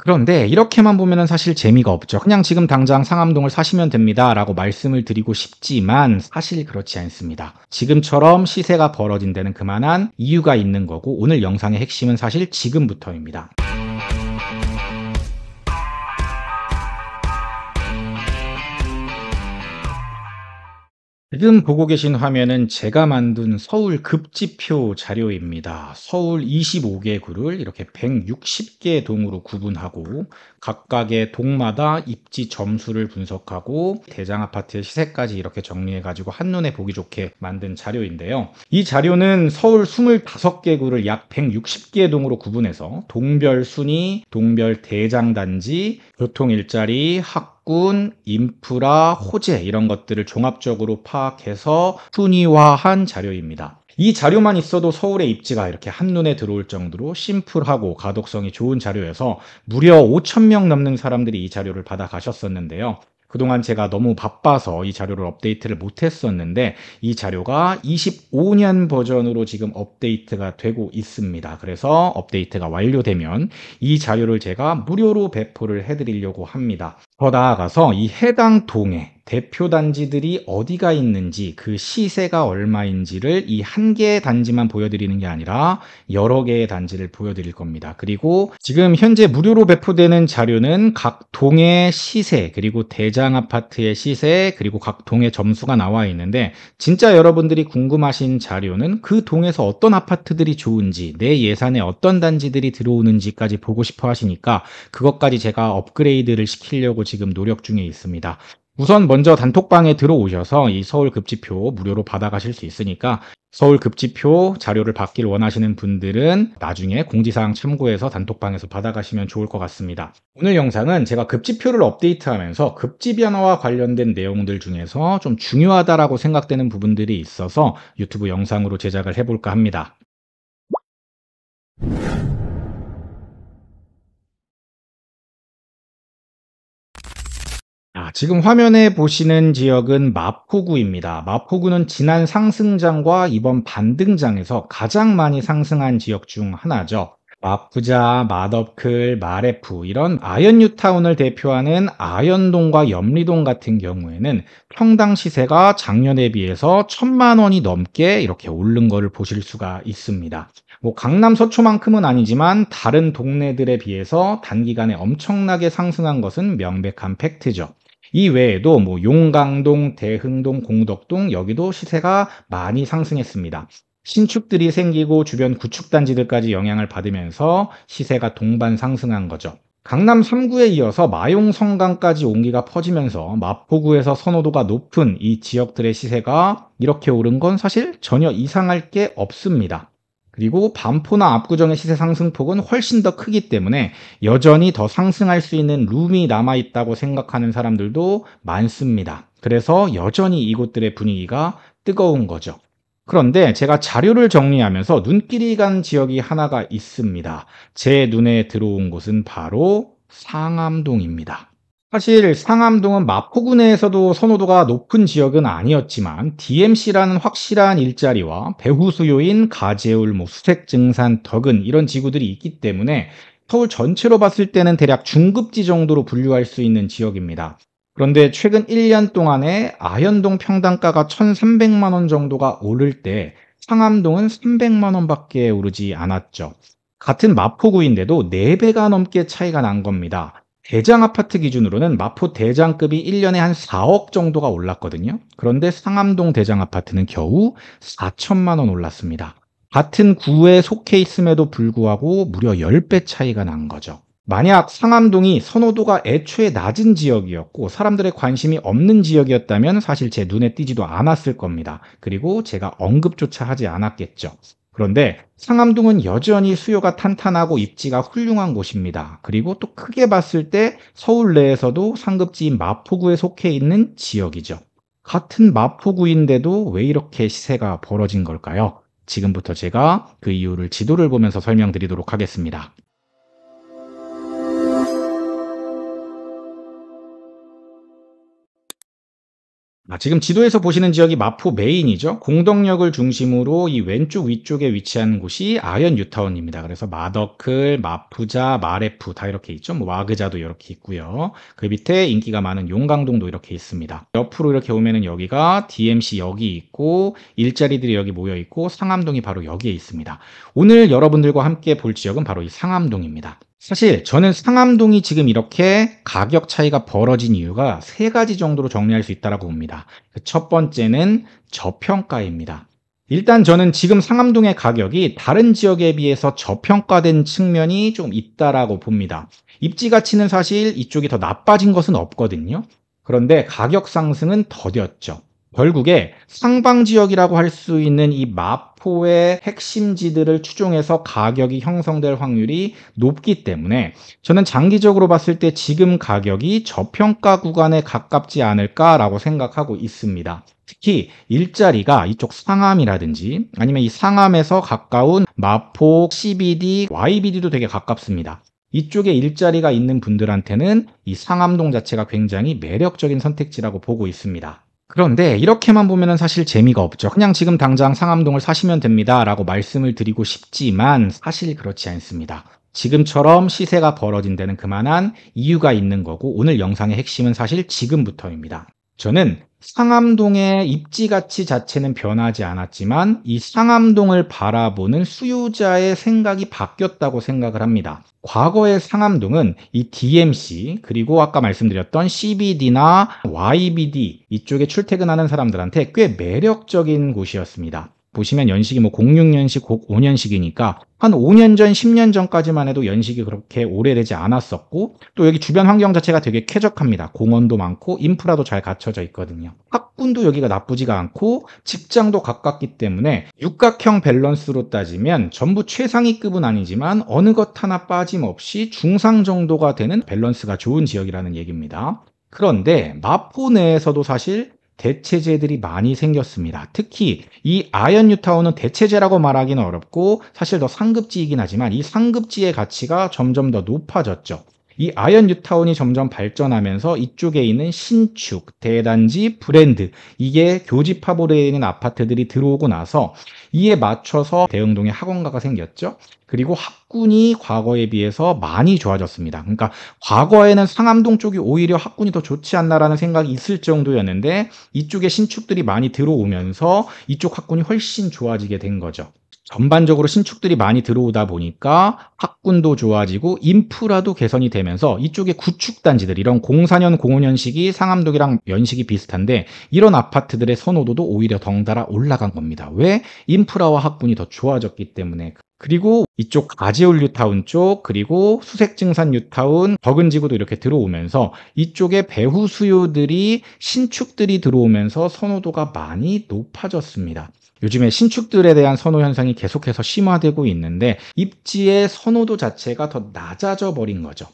그런데 이렇게만 보면은 사실 재미가 없죠. 그냥 지금 당장 상암동을 사시면 됩니다라고 말씀을 드리고 싶지만 사실 그렇지 않습니다. 지금처럼 시세가 벌어진 데는 그만한 이유가 있는 거고 오늘 영상의 핵심은 사실 지금부터입니다. 지금 보고 계신 화면은 제가 만든 서울 급지표 자료입니다. 서울 25개구를 이렇게 160개 동으로 구분하고 각각의 동마다 입지 점수를 분석하고 대장 아파트의 시세까지 이렇게 정리해 가지고 한눈에 보기 좋게 만든 자료인데요. 이 자료는 서울 25개구를 약 160개 동으로 구분해서 동별 순위, 동별 대장 단지, 교통 일자리, 학군, 인프라, 호재 이런 것들을 종합적으로 파악해서 순위화한 자료입니다. 이 자료만 있어도 서울의 입지가 이렇게 한눈에 들어올 정도로 심플하고 가독성이 좋은 자료여서 무려 5,000명 넘는 사람들이 이 자료를 받아 가셨었는데요. 그동안 제가 너무 바빠서 이 자료를 업데이트를 못했었는데 이 자료가 25년 버전으로 지금 업데이트가 되고 있습니다. 그래서 업데이트가 완료되면 이 자료를 제가 무료로 배포를 해드리려고 합니다. 더 나아가서 이 해당 동에 대표 단지들이 어디가 있는지 그 시세가 얼마인지를 이 한 개의 단지만 보여드리는 게 아니라 여러 개의 단지를 보여드릴 겁니다. 그리고 지금 현재 무료로 배포되는 자료는 각 동의 시세 그리고 대장 아파트의 시세 그리고 각 동의 점수가 나와 있는데 진짜 여러분들이 궁금하신 자료는 그 동에서 어떤 아파트들이 좋은지 내 예산에 어떤 단지들이 들어오는지까지 보고 싶어 하시니까 그것까지 제가 업그레이드를 시키려고 지금 노력 중에 있습니다. 우선 먼저 단톡방에 들어오셔서 이 서울 급지표 무료로 받아가실 수 있으니까 서울 급지표 자료를 받길 원하시는 분들은 나중에 공지사항 참고해서 단톡방에서 받아가시면 좋을 것 같습니다. 오늘 영상은 제가 급지표를 업데이트하면서 급지 변화와 관련된 내용들 중에서 좀 중요하다라고 생각되는 부분들이 있어서 유튜브 영상으로 제작을 해볼까 합니다. 지금 화면에 보시는 지역은 마포구입니다. 마포구는 지난 상승장과 이번 반등장에서 가장 많이 상승한 지역 중 하나죠. 마푸자, 맛업클, 마레프 이런 아현 뉴타운을 대표하는 아현동과 염리동 같은 경우에는 평당 시세가 작년에 비해서 1,000만 원이 넘게 이렇게 오른 거를 보실 수가 있습니다. 뭐 강남 서초만큼은 아니지만 다른 동네들에 비해서 단기간에 엄청나게 상승한 것은 명백한 팩트죠. 이 외에도 뭐 용강동, 대흥동, 공덕동 여기도 시세가 많이 상승했습니다. 신축들이 생기고 주변 구축단지들까지 영향을 받으면서 시세가 동반 상승한 거죠. 강남 3구에 이어서 마용 성강까지 온기가 퍼지면서 마포구에서 선호도가 높은 이 지역들의 시세가 이렇게 오른 건 사실 전혀 이상할 게 없습니다. 그리고 반포나 압구정의 시세 상승폭은 훨씬 더 크기 때문에 여전히 더 상승할 수 있는 룸이 남아있다고 생각하는 사람들도 많습니다. 그래서 여전히 이곳들의 분위기가 뜨거운 거죠. 그런데 제가 자료를 정리하면서 눈길이 간 지역이 하나가 있습니다. 제 눈에 들어온 곳은 바로 상암동입니다. 사실 상암동은 마포구 내에서도 선호도가 높은 지역은 아니었지만 DMC라는 확실한 일자리와 배후 수요인 가재울, 수색증산, 덕은 이런 지구들이 있기 때문에 서울 전체로 봤을 때는 대략 중급지 정도로 분류할 수 있는 지역입니다. 그런데 최근 1년 동안에 아현동 평당가가 1,300만 원 정도가 오를 때 상암동은 300만 원밖에 오르지 않았죠. 같은 마포구인데도 4배가 넘게 차이가 난 겁니다. 대장 아파트 기준으로는 마포 대장급이 1년에 한 4억 정도가 올랐거든요. 그런데 상암동 대장 아파트는 겨우 4천만 원 올랐습니다. 같은 구에 속해 있음에도 불구하고 무려 10배 차이가 난 거죠. 만약 상암동이 선호도가 애초에 낮은 지역이었고 사람들의 관심이 없는 지역이었다면 사실 제 눈에 띄지도 않았을 겁니다. 그리고 제가 언급조차 하지 않았겠죠. 그런데 상암동은 여전히 수요가 탄탄하고 입지가 훌륭한 곳입니다. 그리고 또 크게 봤을 때 서울 내에서도 상급지인 마포구에 속해 있는 지역이죠. 같은 마포구인데도 왜 이렇게 시세가 벌어진 걸까요? 지금부터 제가 그 이유를 지도를 보면서 설명드리도록 하겠습니다. 지금 지도에서 보시는 지역이 마포 메인이죠. 공덕역을 중심으로 이 왼쪽 위쪽에 위치한 곳이 아현 뉴타운입니다. 그래서 마더클, 마푸자, 마레프 다 이렇게 있죠. 뭐 와그자도 이렇게 있고요. 그 밑에 인기가 많은 용강동도 이렇게 있습니다. 옆으로 이렇게 오면은 여기가 DMC역이 있고 일자리들이 여기 모여 있고 상암동이 바로 여기에 있습니다. 오늘 여러분들과 함께 볼 지역은 바로 이 상암동입니다. 사실 저는 상암동이 지금 이렇게 가격 차이가 벌어진 이유가 세 가지 정도로 정리할 수 있다고 봅니다. 첫 번째는 저평가입니다. 일단 저는 지금 상암동의 가격이 다른 지역에 비해서 저평가된 측면이 좀 있다라고 봅니다. 입지 가치는 사실 이쪽이 더 나빠진 것은 없거든요. 그런데 가격 상승은 더뎠죠. 결국에 상방 지역이라고 할 수 있는 이 마포의 핵심지들을 추종해서 가격이 형성될 확률이 높기 때문에 저는 장기적으로 봤을 때 지금 가격이 저평가 구간에 가깝지 않을까라고 생각하고 있습니다. 특히 일자리가 이쪽 상암이라든지 아니면 이 상암에서 가까운 마포, CBD, YBD도 되게 가깝습니다. 이쪽에 일자리가 있는 분들한테는 이 상암동 자체가 굉장히 매력적인 선택지라고 보고 있습니다. 그런데 이렇게만 보면은 사실 재미가 없죠. 그냥 지금 당장 상암동을 사시면 됩니다 라고 말씀을 드리고 싶지만 사실 그렇지 않습니다. 지금처럼 시세가 벌어진 데는 그만한 이유가 있는 거고 오늘 영상의 핵심은 사실 지금부터입니다. 저는 상암동의 입지 가치 자체는 변하지 않았지만 이 상암동을 바라보는 수요자의 생각이 바뀌었다고 생각을 합니다. 과거의 상암동은 이 DMC 그리고 아까 말씀드렸던 CBD나 YBD 이쪽에 출퇴근하는 사람들한테 꽤 매력적인 곳이었습니다. 보시면 연식이 뭐 06년식, 05년식이니까 한 5년 전, 10년 전까지만 해도 연식이 그렇게 오래되지 않았었고 또 여기 주변 환경 자체가 되게 쾌적합니다. 공원도 많고 인프라도 잘 갖춰져 있거든요. 학군도 여기가 나쁘지가 않고 직장도 가깝기 때문에 육각형 밸런스로 따지면 전부 최상위급은 아니지만 어느 것 하나 빠짐없이 중상 정도가 되는 밸런스가 좋은 지역이라는 얘기입니다. 그런데 마포 내에서도 사실 대체제들이 많이 생겼습니다. 특히 이 아현 뉴타운은 대체제라고 말하기는 어렵고 사실 더 상급지이긴 하지만 이 상급지의 가치가 점점 더 높아졌죠. 이 아현 뉴타운이 점점 발전하면서 이쪽에 있는 신축, 대단지, 브랜드 이게 교집합으로 있는 아파트들이 들어오고 나서 이에 맞춰서 대흥동에 학원가가 생겼죠. 그리고 학군이 과거에 비해서 많이 좋아졌습니다. 그러니까 과거에는 상암동 쪽이 오히려 학군이 더 좋지 않나라는 생각이 있을 정도였는데 이쪽에 신축들이 많이 들어오면서 이쪽 학군이 훨씬 좋아지게 된 거죠. 전반적으로 신축들이 많이 들어오다 보니까 학군도 좋아지고 인프라도 개선이 되면서 이쪽에 구축단지들 이런 04년 05년식이 상암동이랑 연식이 비슷한데 이런 아파트들의 선호도도 오히려 덩달아 올라간 겁니다. 왜? 인프라와 학군이 더 좋아졌기 때문에. 그리고 이쪽 가재울 뉴타운 쪽 그리고 수색증산 뉴타운 덕은지구도 이렇게 들어오면서 이쪽에 배후 수요들이 신축들이 들어오면서 선호도가 많이 높아졌습니다. 요즘에 신축들에 대한 선호 현상이 계속해서 심화되고 있는데 입지의 선호도 자체가 더 낮아져 버린 거죠.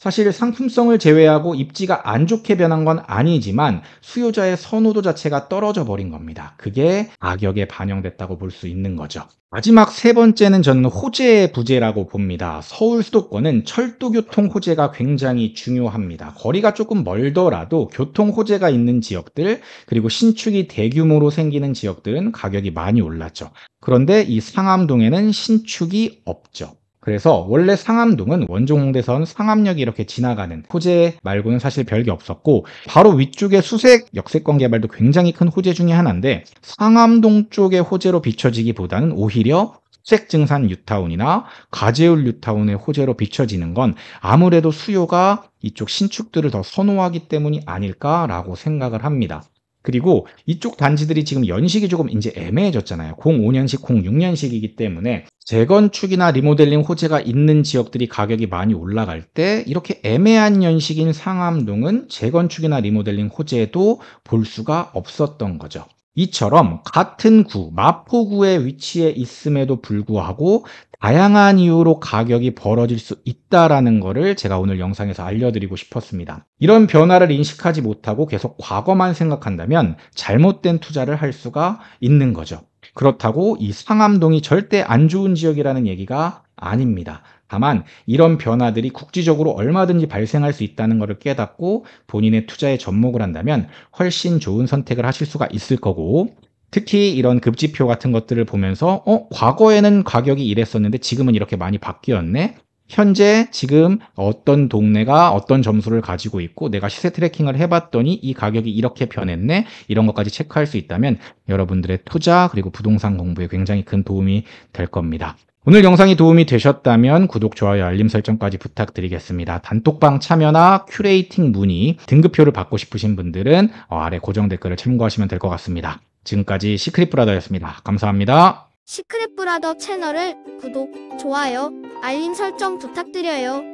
사실 상품성을 제외하고 입지가 안 좋게 변한 건 아니지만 수요자의 선호도 자체가 떨어져 버린 겁니다. 그게 가격에 반영됐다고 볼 수 있는 거죠. 마지막 세 번째는 저는 호재 부재라고 봅니다. 서울 수도권은 철도교통 호재가 굉장히 중요합니다. 거리가 조금 멀더라도 교통 호재가 있는 지역들 그리고 신축이 대규모로 생기는 지역들은 가격이 많이 올랐죠. 그런데 이 상암동에는 신축이 없죠. 그래서 원래 상암동은 원종홍대선 상암역이 이렇게 지나가는 호재 말고는 사실 별게 없었고 바로 위쪽에 수색 역세권 개발도 굉장히 큰 호재 중에 하나인데 상암동 쪽의 호재로 비춰지기보다는 오히려 수색증산 뉴타운이나 가재울 뉴타운의 호재로 비춰지는 건 아무래도 수요가 이쪽 신축들을 더 선호하기 때문이 아닐까라고 생각을 합니다. 그리고 이쪽 단지들이 지금 연식이 조금 이제 애매해졌잖아요. 05년식, 06년식이기 때문에 재건축이나 리모델링 호재가 있는 지역들이 가격이 많이 올라갈 때 이렇게 애매한 연식인 상암동은 재건축이나 리모델링 호재도 볼 수가 없었던 거죠. 이처럼 같은 구, 마포구에 위치해 있음에도 불구하고 다양한 이유로 가격이 벌어질 수 있다라는 거를 제가 오늘 영상에서 알려드리고 싶었습니다. 이런 변화를 인식하지 못하고 계속 과거만 생각한다면 잘못된 투자를 할 수가 있는 거죠. 그렇다고 이 상암동이 절대 안 좋은 지역이라는 얘기가 아닙니다. 다만 이런 변화들이 국지적으로 얼마든지 발생할 수 있다는 것을 깨닫고 본인의 투자에 접목을 한다면 훨씬 좋은 선택을 하실 수가 있을 거고, 특히 이런 급지표 같은 것들을 보면서 과거에는 가격이 이랬었는데 지금은 이렇게 많이 바뀌었네. 현재 지금 어떤 동네가 어떤 점수를 가지고 있고 내가 시세 트래킹을 해봤더니 이 가격이 이렇게 변했네. 이런 것까지 체크할 수 있다면 여러분들의 투자 그리고 부동산 공부에 굉장히 큰 도움이 될 겁니다. 오늘 영상이 도움이 되셨다면 구독, 좋아요, 알림 설정까지 부탁드리겠습니다. 단톡방 참여나 큐레이팅 문의, 등급표를 받고 싶으신 분들은 아래 고정 댓글을 참고하시면 될 것 같습니다. 지금까지 시크릿브라더였습니다. 감사합니다. 시크릿 브라더 채널을 구독, 좋아요, 알림 설정 부탁드려요.